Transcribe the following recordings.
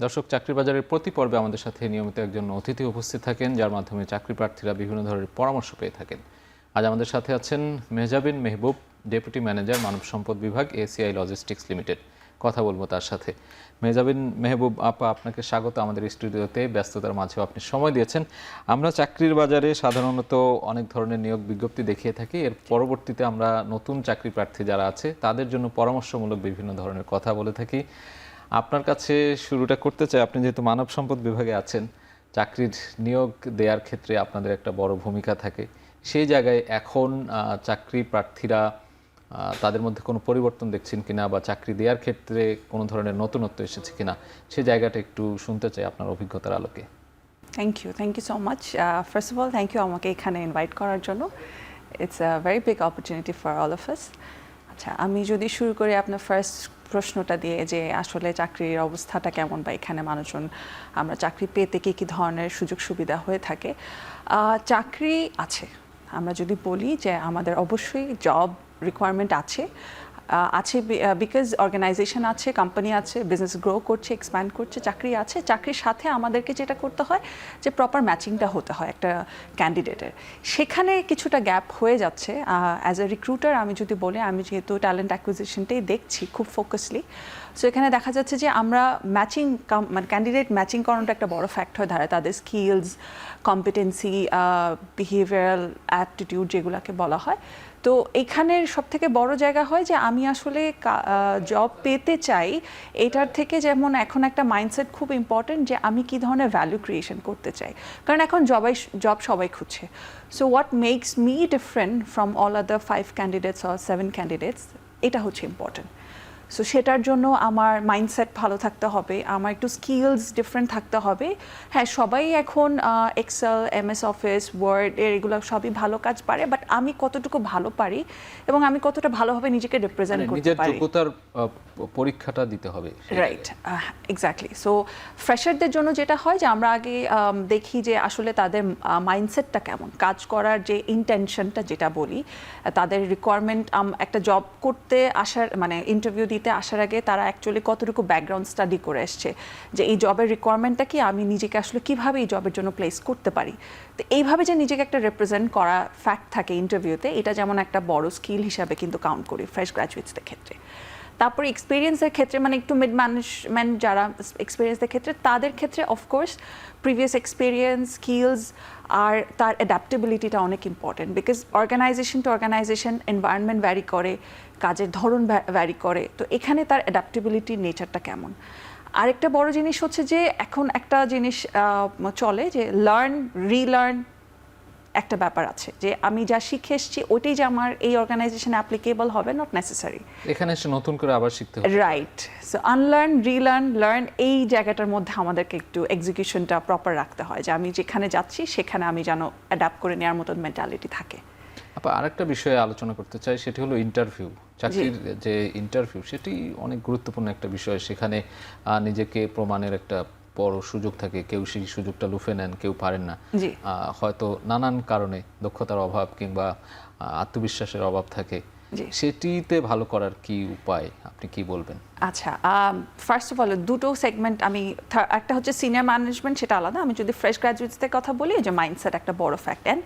দর্শক, চাকরি বাজারের প্রতি পর্বে আমাদের সাথে নিয়মিত একজন অতিথি উপস্থিত থাকেন, যার মাধ্যমে চাকরি প্রার্থীরা বিভিন্ন ধরনের পরামর্শ পেয়ে থাকেন। আজ আমাদের সাথে আছেন মেহজাবিন মেহবুব, ডেপুটি ম্যানেজার, মানব সম্পদ বিভাগ, এসিআই লজিস্টিক্স লিমিটেড। কথা বলবো তার সাথে। মেহজাবিন মেহবুব আপা, আপনাকে স্বাগত আমাদের স্টুডিওতে। ব্যস্ততার মাঝেও আপনি সময় দিয়েছেন। আমরা চাকরির বাজারে সাধারণত অনেক ধরনের নিয়োগ বিজ্ঞপ্তি দেখিয়ে থাকি। এর পরবর্তীতে আমরা নতুন চাকরি প্রার্থী যারা আছে তাদের জন্য পরামর্শমূলক বিভিন্ন ধরনের কথা বলে থাকি। আপনার কাছে শুরুটা করতে চাই, আপনি যেহেতু মানব সম্পদ বিভাগে আছেন, চাকরির নিয়োগ দেওয়ার ক্ষেত্রে আপনাদের একটা বড় ভূমিকা থাকে। সেই জায়গায় এখন চাকরি প্রার্থীরা তাদের মধ্যে কোনো পরিবর্তন দেখছেন কিনা, বা চাকরি দেওয়ার ক্ষেত্রে কোনো ধরনের নতুনত্ব এসেছে কিনা, সেই জায়গাটা একটু শুনতে চাই আপনার অভিজ্ঞতার আলোকে। Thank you so much. First of all thank you আমাকে এখানে ইনভাইট করার জন্য। It's a very big opportunity for all of us. আচ্ছা, আমি যদি শুরু করি আপনার ফার্স্ট প্রশ্নটা দিয়ে, যে আসলে চাকরির অবস্থাটা কেমন, বা এখানে মানুষজন আমরা চাকরি পেতে কী ধরনের সুযোগ সুবিধা হয়ে থাকে। চাকরি আছে, আমরা যদি বলি যে আমাদের অবশ্যই জব রিকোয়ারমেন্ট আছে, বিকজ অর্গানাইজেশন আছে, কোম্পানি আছে, বিজনেস গ্রো করছে, এক্সপ্যান্ড করছে, চাকরি আছে। চাকরির সাথে আমাদেরকে যেটা করতে হয় যে প্রপার ম্যাচিংটা হতে হয় একটা ক্যান্ডিডেটের। সেখানে কিছুটা গ্যাপ হয়ে যাচ্ছে। অ্যাজ এ রিক্রুটার আমি যদি বলি, আমি যেহেতু ট্যালেন্ট অ্যাকুইজিশনটাই দেখছি খুব ফোকাসলি, সো এখানে দেখা যাচ্ছে যে আমরা ম্যাচিং, মানে ক্যান্ডিডেট ম্যাচিং করানোটা একটা বড় ফ্যাক্টর দাঁড়ায়। তাদের স্কিলস, কম্পিটেন্সি, বিহেভিয়ারাল অ্যাপটিটিউড যেগুলোকে বলা হয়। তো এখানের সবথেকে বড় জায়গা হয় যে আমি আসলে জব পেতে চাই, এটার থেকে যেমন এখন একটা মাইন্ডসেট খুব ইম্পর্টেন্ট, যে আমি কী ধরনের ভ্যালু ক্রিয়েশন করতে চাই। কারণ এখন জব সবাই খুঁজছে। So what makes me different from all other 5 candidates or 7 candidates, এটা হচ্ছে ইম্পর্টেন্ট। সো সেটার জন্য আমার মাইন্ডসেট ভালো থাকতে হবে, আমার একটু স্কিলস ডিফারেন্ট থাকতে হবে। হ্যাঁ, সবাই এখন এক্সেল, এমএস অফিস, ওয়ার্ড এগুলো সবই ভালো কাজ পারে, বাট আমি কতটুকু ভালো পারি এবং আমি কতটা ভালোভাবে নিজেকে রিপ্রেজেন্ট করতে নিজের পারি, যোগ্যতার পরীক্ষাটা দিতে হবে। Right, exactly. সো ফ্রেশারদের জন্য যেটা হয় যে আমরা আগে দেখি যে আসলে তাদের মাইন্ডসেটটা কেমন, কাজ করার যে ইন্টেনশনটা যেটা বলি, তাদের রিকোয়ারমেন্ট, একটা জব করতে আসার, মানে ইন্টারভিউ দিতে আসার আগে তারা অ্যাকচুয়ালি কতটুকু ব্যাকগ্রাউন্ড স্টাডি করে এসছে, যে এই জবের রিকোয়ারমেন্টটা কি, আমি নিজেকে আসলে কীভাবে এই জবের জন্য প্লেস করতে পারি। তো এইভাবে যে নিজেকে একটা রিপ্রেজেন্ট করা ফ্যাক্ট থাকে ইন্টারভিউতে, এটা যেমন একটা বড় স্কিল হিসাবে কিন্তু কাউন্ট করি ফ্রেশ গ্র্যাজুয়েটসদের ক্ষেত্রে। তারপরে এক্সপিরিয়েন্সের ক্ষেত্রে, মানে একটু মিড ম্যানেজমেন্ট যারা এক্সপিরিয়েন্সের ক্ষেত্রে, তাদের ক্ষেত্রে অফকোর্স প্রিভিয়াস এক্সপিরিয়েন্স, স্কিলস আর তার অ্যাডাপ্টেবিলিটিটা অনেক important. Because organization to organization environment vary করে, কাজের ধরন ভ্যারি করে। তো এখানে তার অ্যাডাপ্টেবিলিটির নেচারটা কেমন। আরেকটা বড় জিনিস হচ্ছে যে এখন একটা জিনিস চলে যে লার্ন রিলার্ন একটা ব্যাপার আছে, যে আমি যা শিখে এসেছি ওইটাই যে আমার এই অর্গানাইজেশনে অ্যাপ্লিকেবল হবে, নট নেসেসারি। এখানে এসে নতুন করে আবার শিখতে হবে, right. So unlearn, relearn, learn, এই জায়গাটার মধ্যে আমাদেরকে একটু এক্সিকিউশনটা প্রপার রাখতে হয়, যে আমি যেখানে যাচ্ছি সেখানে আমি যেন অ্যাডাপ্ট করে নেওয়ার মতন মেন্টালিটি থাকে। আরেকটা বিষয়ে আলোচনা করতে চাই, সেটি হলো ইন্টারভিউ। চাকরির যে ইন্টারভিউ, সেটি অনেক গুরুত্বপূর্ণ একটা বিষয়। সেখানে নিজেকে প্রমাণের একটা বড় সুযোগ থাকে। কেউ সেই সুযোগটা লুফে নেন, কেউ পারেন না, হয়তো নানান কারণে দক্ষতার অভাব কিংবা আত্মবিশ্বাসের অভাব থাকে। সেটিতে ভালো করার কি উপায়, আপনি কি বলবেন? আচ্ছা, ফার্স্ট অফ অল দুটো সেগমেন্ট আমি, একটা হচ্ছে সিনিয়র ম্যানেজমেন্ট, সেটা আলাদা। আমি যদি ফ্রেশ গ্র্যাজুয়েটসদের কথা বলি, যে মাইন্ডসেট একটা বড় ফ্যাক্ট, অ্যান্ড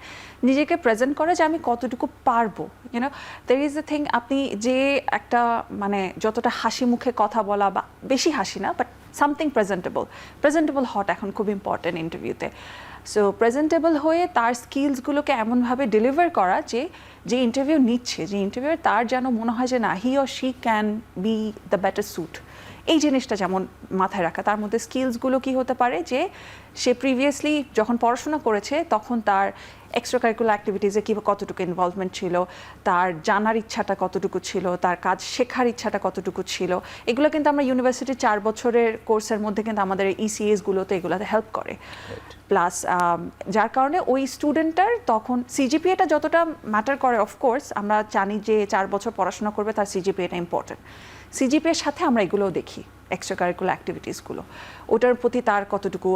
নিজেকে প্রেজেন্ট করে যে আমি কতটুকু পারবো। You know, there is a thing, আপনি যে একটা, মানে যতটা হাসি মুখে কথা বলা, বা বেশি হাসি না, বাট সামথিং প্রেজেন্টেবল হওয়াটা এখন খুব ইম্পর্টেন্ট ইন্টারভিউতে। সো প্রেজেন্টেবল হয়ে তার স্কিলসগুলোকে এমনভাবে ডেলিভার করা যে ইন্টারভিউ নিচ্ছে, যে ইন্টারভিউর তার যেন মনে হয় যে না, he or she can be the better suit. এই জিনিসটা যেমন মাথায় রাখা। তার মধ্যে স্কিলসগুলো কি হতে পারে, যে সে প্রিভিয়াসলি যখন পড়াশোনা করেছে তখন তার এক্সট্রা কারিকুলার অ্যাক্টিভিটিসে কতটুকু ইনভলভমেন্ট ছিল, তার জানার ইচ্ছাটা কতটুকু ছিল, তার কাজ শেখার ইচ্ছাটা কতটুকু ছিল। এগুলো কিন্তু আমরা ইউনিভার্সিটির 4 বছরের কোর্সের মধ্যে কিন্তু আমাদের ইসিএসগুলোতে এগুলোতে হেল্প করে। প্লাস যার কারণে ওই স্টুডেন্টটার তখন সিজিপিএটা যতটা ম্যাটার করে, অফকোর্স আমরা জানি যে 4 বছর পড়াশোনা করবে, তার সিজিপিএটা ইম্পর্টেন্ট। সিজিপিএর সাথে আমরা এগুলোও দেখি, এক্সট্রা কারিকুলার অ্যাক্টিভিটিসগুলো, ওটার প্রতি তার কতটুকু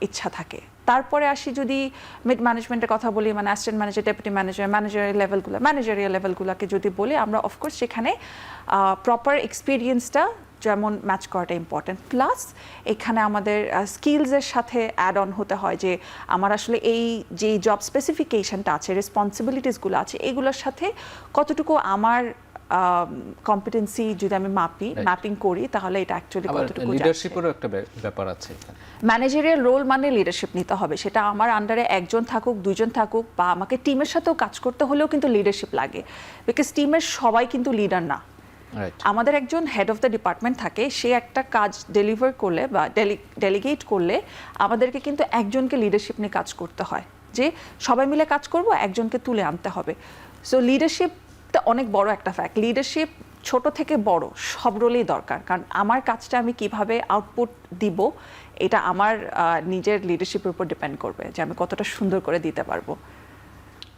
ইচ্ছা থাকে। তারপরে আসি যদি মিড ম্যানেজমেন্টের কথা বলি, মানে assistant manager, deputy manager, managerial লেভেলগুলোকে যদি বলি, আমরা অফকোর্স সেখানে প্রপার এক্সপিরিয়েন্সটা যেমন ম্যাচ করাটা ইম্পর্টেন্ট, প্লাস এখানে আমাদের স্কিলসের সাথে অ্যাড অন হতে হয় যে আমার আসলে এই যে জব স্পেসিফিকেশনটা আছে, রেসপন্সিবিলিটিসগুলো আছে, এগুলোর সাথে কতটুকু আমার কম্পিটেন্সি যদি আমি ম্যাপিং করি তাহলে এটা অ্যাকচুয়ালি কতটুকু লিডারশিপেরও একটা ব্যাপার আছে। ম্যানেজারিয়াল রোল মানে লিডারশিপ নিতে হবে, সেটা আমার আন্ডারে একজন থাকুক, দুইজন থাকুক, বা আমাকে টিমের সাথেও কাজ করতে হলেও কিন্তু লিডারশিপ লাগে, বিকজ টিমের সবাই কিন্তু লিডার না। আমাদের একজন হেড অফ দ্য ডিপার্টমেন্ট থাকে, সে একটা কাজ ডেলিভার করলে বা ডেলিগেট করলে আমাদেরকে কিন্তু একজনকে লিডারশিপ নিয়ে কাজ করতে হয়, যে সবাই মিলে কাজ করব, একজনকে তুলে আনতে হবে। সো লিডারশিপটা অনেক বড় একটা ফ্যাক্ট। লিডারশিপ ছোট থেকে বড় সব রোলেই দরকার, কারণ আমার কাজটা আমি কিভাবে আউটপুট দিব এটা আমার নিজের লিডারশিপের উপর ডিপেন্ড করবে, যে আমি কতটা সুন্দর করে দিতে পারবো।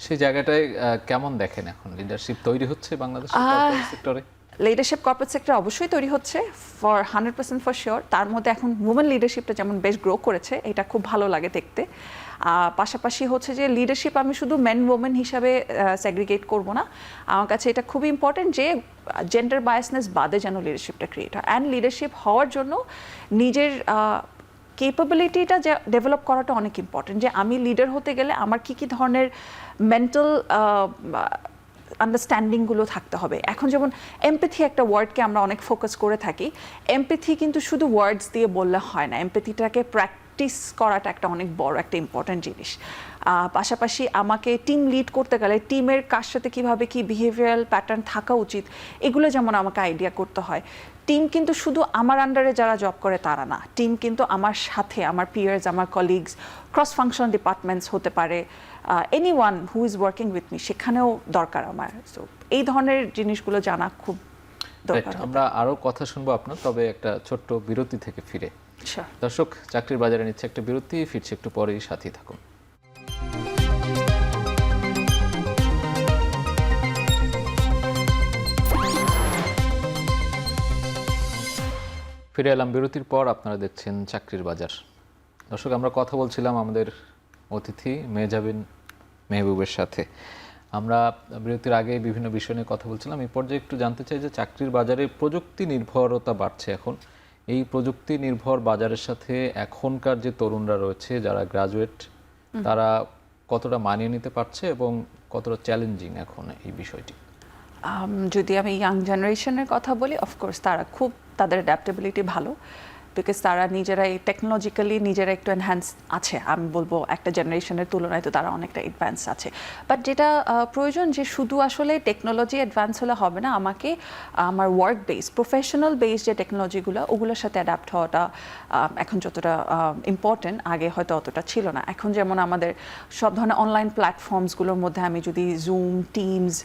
সেই জায়গাটায় কেমন দেখেন এখন লিডারশিপ তৈরি হচ্ছে বাংলাদেশের কর্পোরেট সেক্টরে? লিডারশিপ কর্পোরেট সেক্টর অবশ্যই তৈরি হচ্ছে, ফর 100% ফর শিওর। তার মধ্যে এখন উমেন লিডারশিপটা যেমন বেশ গ্রো করেছে, এটা খুব ভালো লাগে দেখতে। পাশাপাশি হচ্ছে যে লিডারশিপ আমি শুধু মেন ওমেন হিসাবে সেগ্রিগেট করব না, আমার কাছে এটা খুবই ইম্পর্টেন্ট যে জেন্ডার বায়াসনেস বাদে যেন লিডারশিপটা ক্রিয়েট হয়। অ্যান্ড লিডারশিপ হওয়ার জন্য নিজের কেপাবিলিটিটা যে ডেভেলপ করাটা অনেক ইম্পর্টেন্ট, যে আমি লিডার হতে গেলে আমার কী কী ধরনের মেন্টাল আন্ডারস্ট্যান্ডিংগুলো থাকতে হবে। এখন যেমন এমপ্যাথি একটা ওয়ার্ডকে আমরা অনেক ফোকাস করে থাকি, এমপ্যাথি কিন্তু শুধু ওয়ার্ডস দিয়ে বললে হয় না, এমপ্যাথিটাকে প্র্যাকটিস করাটা একটা অনেক বড় একটা ইম্পর্ট্যান্ট জিনিস। পাশাপাশি আমাকে টিম লিড করতে গেলে টিমের কার সাথে কীভাবে কী বিহেভিয়ারাল প্যাটার্ন থাকা উচিত, এগুলো যেমন আমাকে আইডিয়া করতে হয়। টিম কিন্তু শুধু আমার আন্ডারে যারা জব করে তারা না, টিম কিন্তু আমার সাথে আমার পিয়ার্স, আমার কলিগস, ক্রস ফাংশন ডিপার্টমেন্টস হতে পারে, anyone who is working with me, সেখানেও দরকার আমার। সো এই ধরনের জিনিসগুলো জানা খুব দরকার। আমরা আরও কথা শুনবো আপনার, তবে একটা ছোট্ট বিরতি থেকে ফিরে। দর্শক, চাকরির বাজারে নিচ্ছে একটা বিরতি, ফিরছে একটু পরেই, সাথেই থাকুন। ফিরে এলাম বিরতির পর, আপনারা দেখছেন চাকরির বাজার। দর্শক, আমরা কথা বলছিলাম আমাদের অতিথি মেহজাবিন মেহবুবের সাথে। আমরা বিরতির আগে বিভিন্ন বিষয় নিয়ে কথা বলছিলাম। এই পর্যায়ে একটু জানতে চাই যে চাকরির বাজারে প্রযুক্তি নির্ভরতা বাড়ছে এখন, এই প্রযুক্তি নির্ভর বাজারের সাথে এখনকার যে তরুণরা রয়েছে যারা গ্রাজুয়েট, তারা কতটা মানিয়ে নিতে পারছে এবং কতটা চ্যালেঞ্জিং এখন এই বিষয়টি? যদি আমি ইয়াং জেনারেশনের কথা বলি, অফকোর্স তারা খুব, তাদের অ্যাডাপ্টেবিলিটি ভালো, বিকজ তারা নিজেরাই টেকনোলজিক্যালি নিজেরা একটু এনহ্যান্স আছে। আমি বলবো একটা জেনারেশনের তুলনায় তো তারা অনেকটা অ্যাডভান্স আছে। বাট যেটা প্রয়োজন, যে শুধু আসলে টেকনোলজি অ্যাডভান্স হলে হবে না, আমাকে আমার ওয়ার্ক বেস, প্রফেশনাল বেস যে টেকনোলজিগুলো, ওগুলোর সাথে অ্যাডাপ্ট হওয়াটা এখন যতটা ইম্পর্টেন্ট, আগে হয়তো অতটা ছিল না। এখন যেমন আমাদের সব ধরনের অনলাইন প্ল্যাটফর্মসগুলোর মধ্যে আমি যদি জুম, টিমস,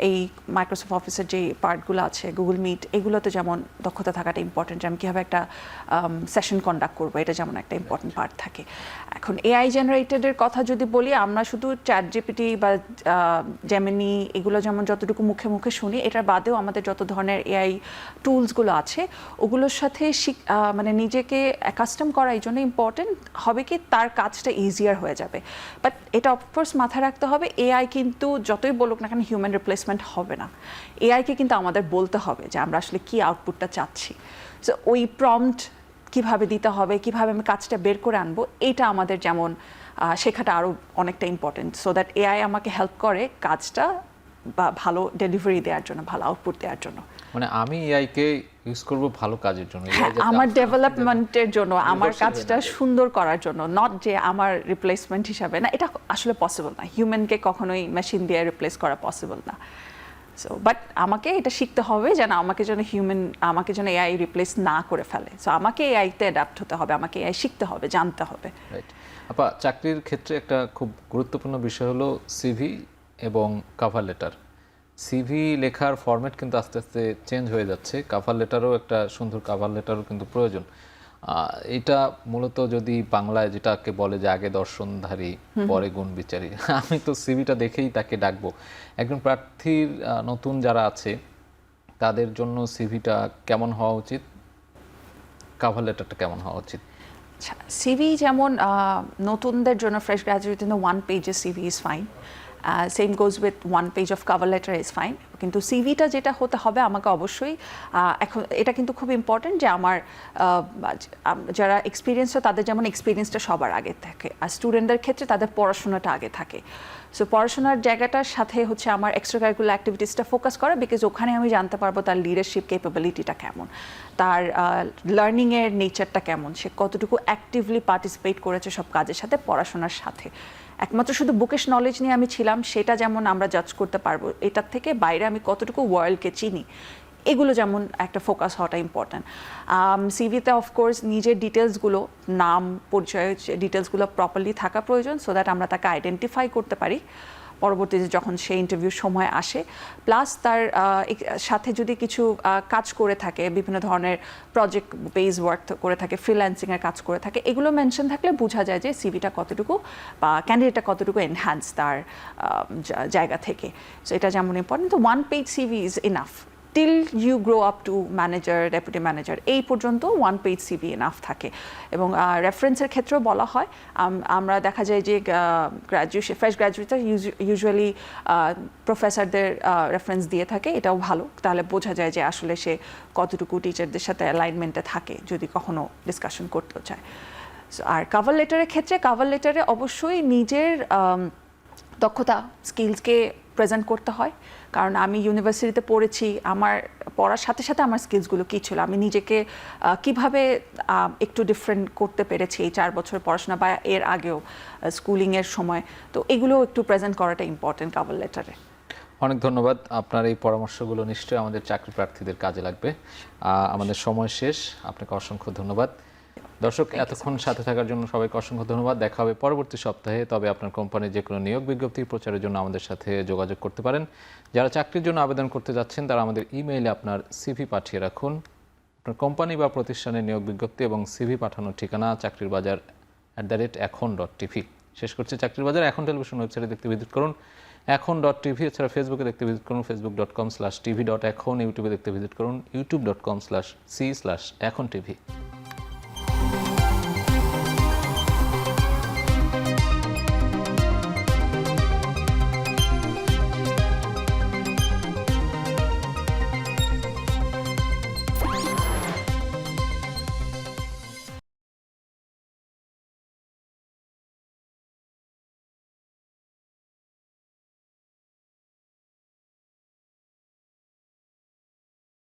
এই মাইক্রোসফট অফিসের যে পার্টগুলো আছে, গুগল মিট, এগুলোতে যেমন দক্ষতা থাকাটা ইম্পর্টেন্ট, যে আমি কীভাবে একটা সেশন কন্ডাক্ট করবো, এটা যেমন একটা ইম্পর্টেন্ট পার্ট থাকে। এখন এআই জেনারেটেডের কথা যদি বলি, আমরা শুধু চ্যাট জিপিটি বা জেমিনি এগুলো যেমন যতটুকু মুখে মুখে শুনি, এটার বাদেও আমাদের যত ধরনের এআই টুলসগুলো আছে, ওগুলোর সাথে মানে নিজেকে অ্যাকাস্টম করা এই জন্য ইম্পর্টেন্ট হবে কি তার কাজটা ইজিয়ার হয়ে যাবে। বাট এটা অফকোর্স মাথায় রাখতে হবে, এআই কিন্তু যতই বলুক না কেন হিউম্যান রিপ্লেসমেন্ট হবে না। এআইকে কিন্তু আমাদের বলতে হবে যে আমরা আসলে কি আউটপুটটা চাচ্ছি। সো ওই প্রম্পট কিভাবে দিতে হবে, কিভাবে আমি কাজটা বের করে আনবো, এটা আমাদের যেমন শেখাটা আরও অনেকটা ইম্পর্টেন্ট, সো দ্যাট এআই আমাকে হেল্প করে কাজটা বা ভালো ডেলিভারি দেওয়ার জন্য, ভালো আউটপুট দেওয়ার জন্য। মানে আমি এআইকে ইউজ করব ভালো কাজের জন্য, আমার ডেভেলপমেন্টের জন্য, আমার কাজটা সুন্দর করার জন্য, নট যে আমার রিপ্লেসমেন্ট হিসাবে না। এটা আসলে পসিবল না, হিউম্যানকে কখনোই মেশিন দিয়ে রিপ্লেস করা পসিবল না। সো বাট আমাকে এটা শিখতে হবে যেন আমাকে যেন এআই রিপ্লেস না করে ফেলে। সো আমাকে এআইতে অ্যাডাপ্ট হতে হবে, আমাকে এআই শিখতে হবে, জানতে হবে। রাইট আপা, চাকরির ক্ষেত্রে একটা খুব গুরুত্বপূর্ণ বিষয় হলো সিভি এবং কভার লেটার। সিভি লেখার ফরম্যাট কিন্তু আস্তে আস্তে চেঞ্জ হয়ে যাচ্ছে, কভার লেটারও একটা সুন্দর কভার লেটারও কিন্তু প্রয়োজন। এটা মূলত যদি বাংলায় যেটাকে বলে যে আগে দর্শনধারী পরে গুণ বিচারী, আমি তো সিভিটা দেখেই তাকে ডাকবো। একজন প্রার্থীর নতুন যারা আছে তাদের জন্য সিভিটা কেমন হওয়া উচিত, কভার লেটারটা কেমন হওয়া উচিত? সিভি যেমন নতুনদের জন্য, ফ্রেশ গ্র্যাজুয়েটের জন্য 1 পেজের CV is fine. Same goes with 1 page of cover letter is fine, কিন্তু সিভিটা যেটা হতে হবে আমাকে অবশ্যই এখন এটা কিন্তু খুব ইম্পর্টেন্ট যে আমার যারা এক্সপিরিয়েন্স তাদের যেমন এক্সপিরিয়েন্সটা সবার আগে থাকে, আর স্টুডেন্টদের ক্ষেত্রে তাদের পড়াশোনাটা আগে থাকে। সো পড়াশোনার জায়গাটার সাথে হচ্ছে আমার এক্সট্রা কারিকুলার অ্যাক্টিভিটিসটা ফোকাস করা, বিকজ ওখানে আমি জানতে পারবো তার লিডারশিপ ক্যাপাবিলিটিটা কেমন, তার লার্নিংয়ের নেচারটা কেমন, সে কতটুকু অ্যাক্টিভলি পার্টিসিপেট করেছে সব কাজের সাথে পড়াশোনার সাথে। একমাত্র শুধু বুকেশ নলেজ নিয়ে আমি ছিলাম সেটা যেমন আমরা জাজ করতে পারবো, এটার থেকে বাইরে আমি কতটুকু ওয়ার্ল্ডকে চিনি, এগুলো যেমন একটা ফোকাস হওয়াটা ইম্পর্ট্যান্ট। সিভিতে অফকোর্স নিজের ডিটেলসগুলো, নাম পরিচয় ডিটেলসগুলো প্রপারলি থাকা প্রয়োজন, সো দ্যাট আমরা তাকে আইডেন্টিফাই করতে পারি পরবর্তীতে যখন সে ইন্টারভিউর সময় আসে। প্লাস তার সাথে যদি কিছু কাজ করে থাকে, বিভিন্ন ধরনের প্রজেক্ট বেস ওয়ার্ক করে থাকে, ফ্রিল্যান্সিংয়ের কাজ করে থাকে, এগুলো মেনশন থাকলে বোঝা যায় যে সিভিটা কতটুকু বা ক্যান্ডিডেটটা কতটুকু এনহ্যান্স তার জায়গা থেকে। সো এটা যেমন ইম্পর্টেন্ট, তো 1 page CV is enough till you grow up to manager, deputy manager, এই পর্যন্ত 1 পেজ সিভি এনাফ থাকে। এবং রেফারেন্সের ক্ষেত্রেও বলা হয়, আমরা দেখা যায় যে ফ্রেশ গ্র্যাজুয়েটরা ইউজুয়ালি প্রফেসরদের রেফারেন্স দিয়ে থাকে, এটাও ভালো, তাহলে বোঝা যায় যে আসলে সে কতটুকু টিচারদের সাথে অ্যালাইনমেন্টে থাকে যদি কখনো ডিসকাশন করতেও চায়। আর কাভার লেটারের ক্ষেত্রে কাভার লেটারে অবশ্যই নিজের দক্ষতা স্কিলসকে প্রেজেন্ট করতে হয়, কারণ আমি ইউনিভার্সিটিতে পড়েছি, আমার পড়ার সাথে সাথে আমার স্কিলসগুলো কী ছিল, আমি নিজেকে কিভাবে একটু ডিফারেন্ট করতে পেরেছি এই 4 বছর পড়াশোনা বা এর আগেও স্কুলিংয়ের সময়, তো এগুলো একটু প্রেজেন্ট করাটা ইম্পর্টেন্ট কাভার লেটারে। অনেক ধন্যবাদ। আপনার এই পরামর্শগুলো নিশ্চয়ই আমাদের চাকরি প্রার্থীদের কাজে লাগবে। আমাদের সময় শেষ, আপনাকে অসংখ্য ধন্যবাদ। দর্শক, এতক্ষণ সাথে থাকার জন্য সবাইকে অসংখ্য ধন্যবাদ। দেখা হবে পরবর্তী সপ্তাহে। তবে আপনার কোম্পানির যে কোনো নিয়োগ বিজ্ঞপ্তি প্রচারের জন্য আমাদের সাথে যোগাযোগ করতে পারেন। যারা চাকরির জন্য আবেদন করতে যাচ্ছেন তারা আমাদের ইমেইলে আপনার সিভি পাঠিয়ে রাখুন। আপনার কোম্পানি বা প্রতিষ্ঠানের নিয়োগ বিজ্ঞপ্তি এবং সিভি পাঠানোর ঠিকানা চাকরিরবাজার@এখন.tv। শেষ করছে চাকরির বাজার। এখন টেলিভিশন ওয়েবসাইটে দেখতে ভিজিট করুন এখন.tv। এছাড়া ফেসবুকে দেখতে ভিজিট করুন facebook.com/tv.এখন। ইউটিউবে দেখতে ভিজিট করুন youtube.com/c/echontv।